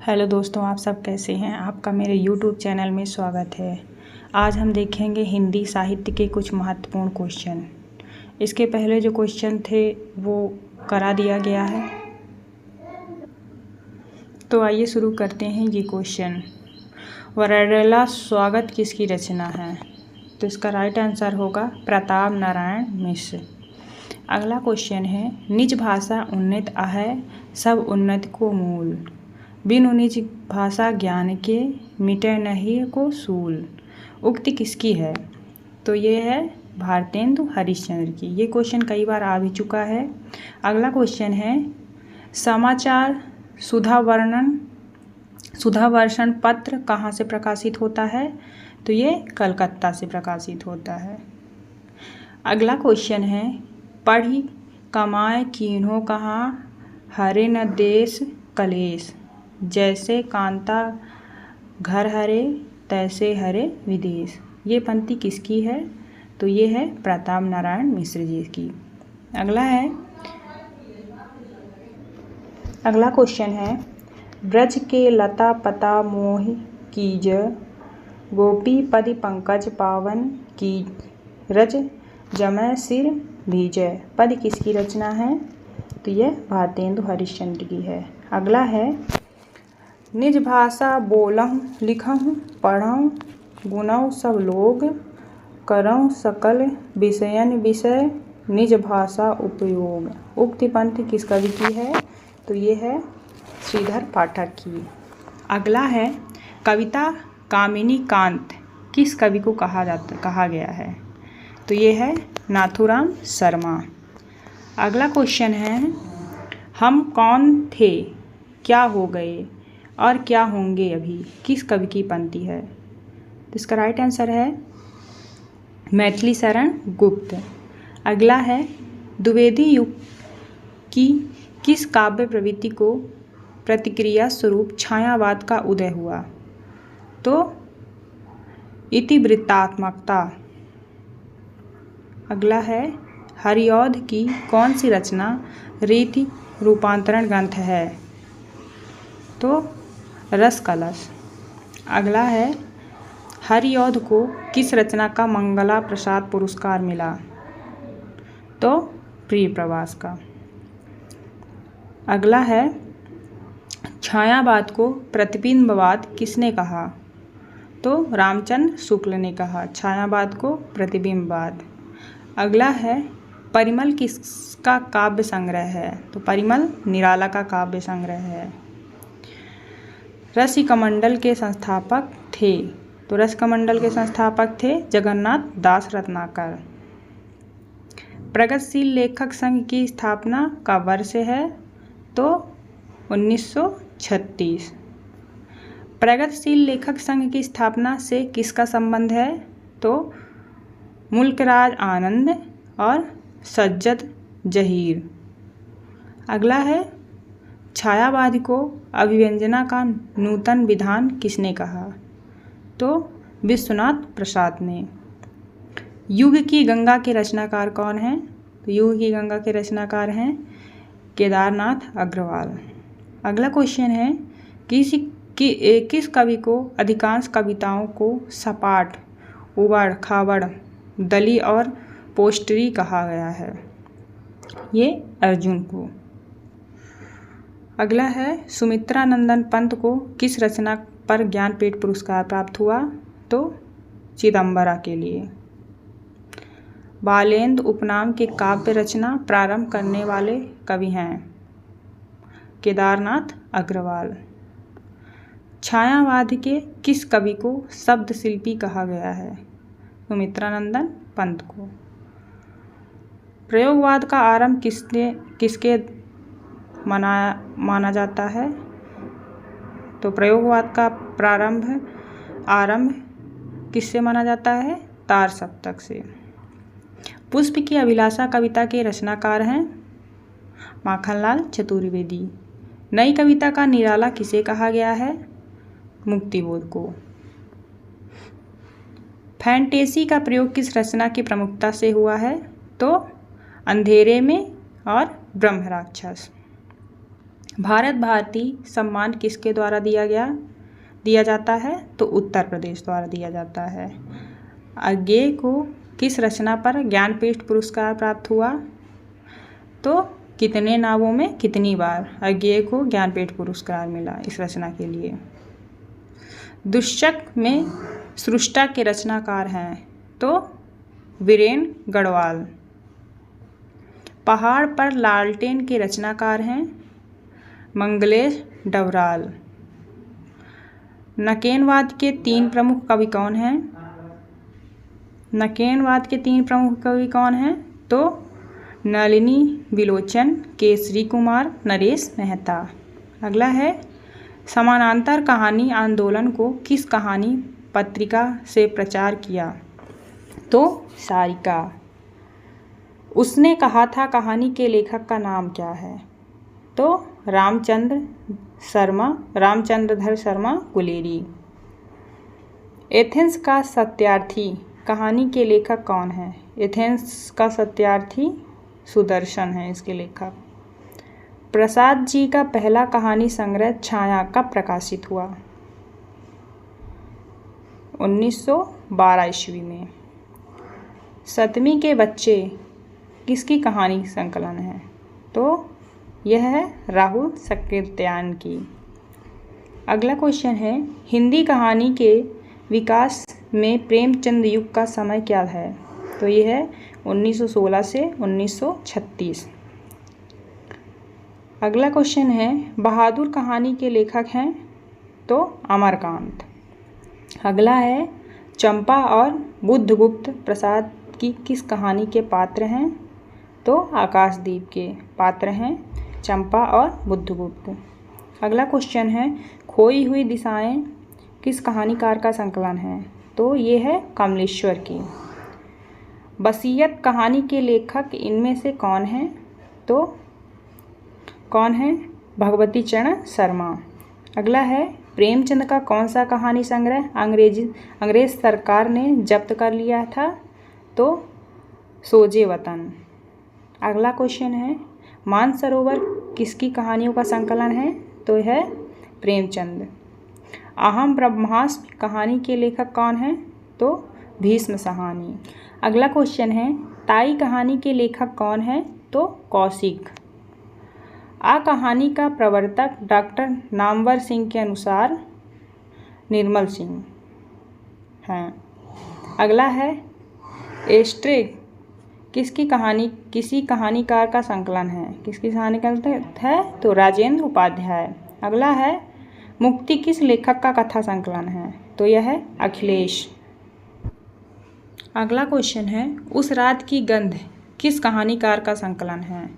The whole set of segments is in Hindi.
हेलो दोस्तों, आप सब कैसे हैं। आपका मेरे यूट्यूब चैनल में स्वागत है। आज हम देखेंगे हिंदी साहित्य के कुछ महत्वपूर्ण क्वेश्चन। इसके पहले जो क्वेश्चन थे वो करा दिया गया है, तो आइए शुरू करते हैं ये क्वेश्चन। वरडेला स्वागत किसकी रचना है? तो इसका राइट आंसर होगा प्रताप नारायण मिश्र। अगला क्वेश्चन है, निज भाषा उन्नत है सब उन्नति को मूल, बिनु निज भाषा ज्ञान के मिटे नहीं को सूल। उक्ति किसकी है? तो ये है भारतेंदु हरिश्चंद्र की। ये क्वेश्चन कई बार आ भी चुका है। अगला क्वेश्चन है, समाचार सुधावर्षण पत्र कहाँ से प्रकाशित होता है? तो ये कलकत्ता से प्रकाशित होता है। अगला क्वेश्चन है, पढ़ी कमाए कीन्हो कहाँ, हरे न देश कलेश, जैसे कांता घर हरे तैसे हरे विदेश। ये पंक्ति किसकी है? तो ये है प्रताप नारायण मिश्र जी की। अगला क्वेश्चन है, ब्रज के लता पता मोह कीज, गोपी पद पंकज पावन की रज, जमय सिर भीजय। पद किसकी रचना है? तो यह भारतेंदु हरिश्चंद्र की है। अगला है, निज भाषा बोलहु लिखहु पढ़हु गुणौ सब लोग, करहु सकल विषयन विषय निज भाषा उपयोग। उक्ति पंक्ति किस कवि की है? तो ये है श्रीधर पाठक की। अगला है, कविता कामिनी कांत किस कवि को कहा गया है? तो ये है नाथुराम शर्मा। अगला क्वेश्चन है, हम कौन थे क्या हो गए और क्या होंगे अभी किस कवि की पंक्ति है? तो इसका राइट आंसर है मैथिली शरण गुप्त। अगला है, द्विवेदी युग की किस काव्य प्रवृत्ति को प्रतिक्रिया स्वरूप छायावाद का उदय हुआ? तो इतिवृत्तात्मकता। अगला है, हरिऔध की कौन सी रचना रीति रूपांतरण ग्रंथ है? तो रस कलश। अगला है, हरिऔध को किस रचना का मंगला प्रसाद पुरस्कार मिला? तो प्रिय प्रवास का। अगला है, छायावाद को प्रतिबिंबवाद किसने कहा? तो रामचंद्र शुक्ल ने कहा छायावाद को प्रतिबिंबवाद। अगला है, परिमल किसका काव्य संग्रह है? तो परिमल निराला का काव्य संग्रह है। रसिकमंडल के संस्थापक थे? तो रसिकमंडल के संस्थापक थे जगन्नाथ दास रत्नाकर। प्रगतिशील लेखक संघ की स्थापना का वर्ष है? तो 1936। प्रगतिशील लेखक संघ की स्थापना से किसका संबंध है? तो मुल्कराज आनंद और सज्जद जहीर। अगला है, छायावाद को अभिव्यंजना का नूतन विधान किसने कहा? तो विश्वनाथ प्रसाद ने। युग की गंगा के रचनाकार कौन हैं? तो युग की गंगा के रचनाकार हैं केदारनाथ अग्रवाल। अगला क्वेश्चन है, किस कवि को अधिकांश कविताओं को सपाट, उबड़ खाबड़, दली और पोस्टरी कहा गया है? ये अर्जुन को। अगला है, सुमित्रा नंदन पंत को किस रचना पर ज्ञानपीठ पुरस्कार प्राप्त हुआ? तो चिदंबरा के लिए। बालेंद्र उपनाम के काव्य रचना प्रारंभ करने वाले कवि हैं केदारनाथ अग्रवाल। छायावाद के किस कवि को शब्द शिल्पी कहा गया है? सुमित्रानंदन पंत को। प्रयोगवाद का आरंभ किसके माना जाता है? तो प्रयोगवाद का आरंभ किससे माना जाता है? तार सप्तक से। पुष्प की अभिलाषा कविता के रचनाकार हैं माखनलाल चतुर्वेदी। नई कविता का निराला किसे कहा गया है? मुक्तिबोध को। फैंटेसी का प्रयोग किस रचना की प्रमुखता से हुआ है? तो अंधेरे में और ब्रह्म राक्षस। भारत भारती सम्मान किसके द्वारा दिया जाता है? तो उत्तर प्रदेश द्वारा दिया जाता है। अज्ञेय को किस रचना पर ज्ञानपीठ पुरस्कार प्राप्त हुआ? तो कितने नावों में कितनी बार अज्ञेय को ज्ञानपीठ पुरस्कार मिला इस रचना के लिए। दुष्चक में सृष्टा के रचनाकार हैं? तो वीरेंद्र गढ़वाल। पहाड़ पर लालटेन के रचनाकार हैं? मंगलेश डबराल। नकेनवाद के 3 प्रमुख कवि कौन हैं? नकेनवाद के 3 प्रमुख कवि कौन हैं? तो नलिनी विलोचन, केसरी कुमार, नरेश मेहता। अगला है समानांतर कहानी आंदोलन को किस कहानी पत्रिका से प्रचार किया? तो सारिका। उसने कहा था कहानी के लेखक का नाम क्या है? तो रामचंद्रधर शर्मा गुलेरी। एथेंस का सत्यार्थी कहानी के लेखक कौन है? एथेंस का सत्यार्थी सुदर्शन है इसके लेखक। प्रसाद जी का पहला कहानी संग्रह छाया कब प्रकाशित हुआ? 1912 ईस्वी में। 7वीं के बच्चे किसकी कहानी संकलन है? तो यह है राहुल सकृत्यायन की। अगला क्वेश्चन है हिंदी कहानी के विकास में प्रेमचंद युग का समय क्या है? तो यह है 1916 से 1936। अगला क्वेश्चन है बहादुर कहानी के लेखक हैं? तो अमरकांत। अगला है चंपा और बुद्धगुप्त प्रसाद की किस कहानी के पात्र हैं? तो आकाशदीप के पात्र हैं चंपा और बुद्धगुप्त। अगला क्वेश्चन है खोई हुई दिशाएं किस कहानीकार का संकलन है? तो ये है कमलेश्वर की। वसीयत कहानी के लेखक इनमें से कौन है? तो कौन है? भगवती चरण शर्मा। अगला है प्रेमचंद का कौन सा कहानी संग्रह अंग्रेज सरकार ने जब्त कर लिया था? तो सोजे वतन। अगला क्वेश्चन है मानसरोवर किसकी कहानियों का संकलन है? तो है प्रेमचंद। अहम ब्रह्मास्त्र कहानी के लेखक कौन है? तो भीष्म साहनी। अगला क्वेश्चन है ताई कहानी के लेखक कौन है? तो कौशिक। आ कहानी का प्रवर्तक डॉक्टर नामवर सिंह के अनुसार निर्मल सिंह हैं। अगला है एस्ट्रे किसी कहानीकार का संकलन है? किसकी कहानी है? तो राजेंद्र उपाध्याय। अगला है मुक्ति किस लेखक का कथा संकलन है? तो यह है अखिलेश। अगला क्वेश्चन है उस रात की गंध किस कहानीकार का संकलन है?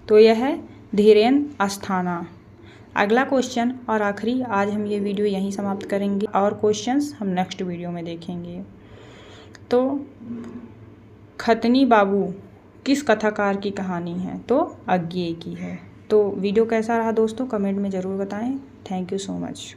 तो यह है धीरेन्द्र अस्थाना। अगला क्वेश्चन और आखिरी आज हम ये वीडियो यहीं समाप्त करेंगे और क्वेश्चंस हम नेक्स्ट वीडियो में देखेंगे। तो खतनी बाबू किस कथाकार की कहानी है? तो अज्ञेय की है। तो वीडियो कैसा रहा दोस्तों कमेंट में ज़रूर बताएं। Thank you so much.